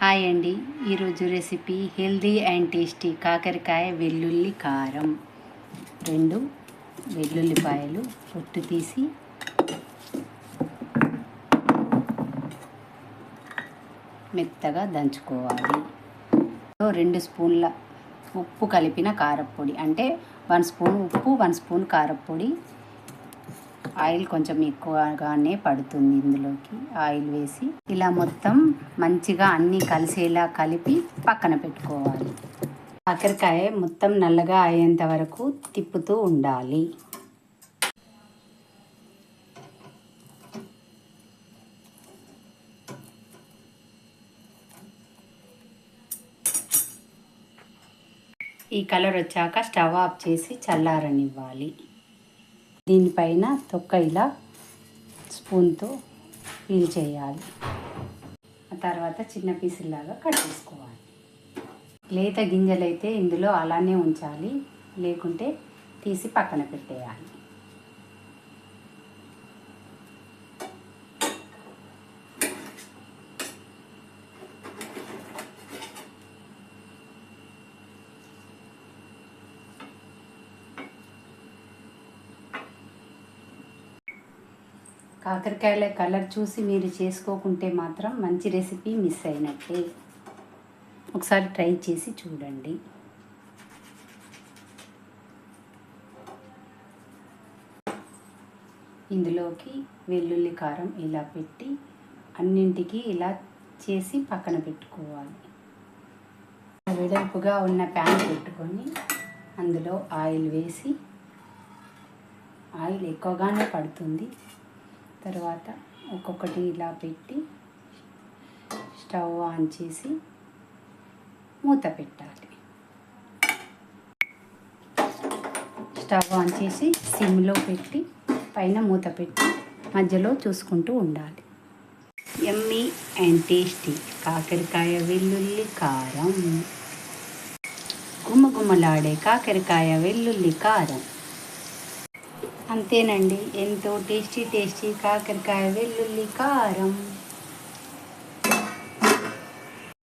Hi అండి. ఈరోజు recipe healthy and tasty కాకరకాయ వెల్లుల్లి కారం. 2 వెల్లుల్లిపాయలు పొట్టు తీసి మెత్తగా దంచుకోవాలి. 2 స్పూన్ల ఉప్పు కలిపిన కారపొడి, అంటే 1 స్పూన్ ఉప్పు 1 స్పూన్ కారపొడి. ఆయిల్ కొంచెం ఎక్కువగానే పడుతుంది. ఇందులోకి ఆయిల్ వేసి ఇలా మొత్తం మంచిగా అన్నీ కలిసేలా కలిపి పక్కన పెట్టుకోవాలి. కాకరకాయ మొత్తం నల్లగా అయ్యేంత వరకు తిప్పుతూ ఉండాలి. ఈ కలర్ వచ్చాక స్టవ్ ఆఫ్ చేసి చల్లారనివ్వాలి. దీనిపైన తొక్క ఇలా స్పూన్తో పీల్ చేయాలి. ఆ తర్వాత చిన్న పీసులాగా కట్ చేసుకోవాలి. లేత గింజలైతే ఇందులో అలానే ఉంచాలి, లేకుంటే తీసి పక్కన పెట్టేయాలి. కాకరకాయల కలర్ చూసి మీరు చేసుకోకుంటే మాత్రం మంచి రెసిపీ మిస్ అయినట్టే. ఒకసారి ట్రై చేసి చూడండి. ఇందులోకి వెల్లుల్లి కారం ఇలా పెట్టి అన్నింటికి ఇలా చేసి పక్కన పెట్టుకోవాలి. వెడల్పుగా ఉన్న ప్యాన్ పెట్టుకొని అందులో ఆయిల్ వేసి, ఆయిల్ ఎక్కువగానే పడుతుంది. తర్వాత ఒక్కొక్కటి ఇలా పెట్టి స్టవ్ ఆన్ చేసి మూత పెట్టాలి. స్టవ్ ఆన్ చేసి సిమ్లో పెట్టి పైన మూత పెట్టి మధ్యలో చూసుకుంటూ ఉండాలి. యమ్మీ అండ్ టేస్టీ కాకరకాయ వెల్లుల్లి కారం. గుమగుమలాడే కాకరకాయ వెల్లుల్లి కారం. అంతేనండి, ఎంతో టేస్టీ కాకరకాయ వెల్లుల్లి కారం.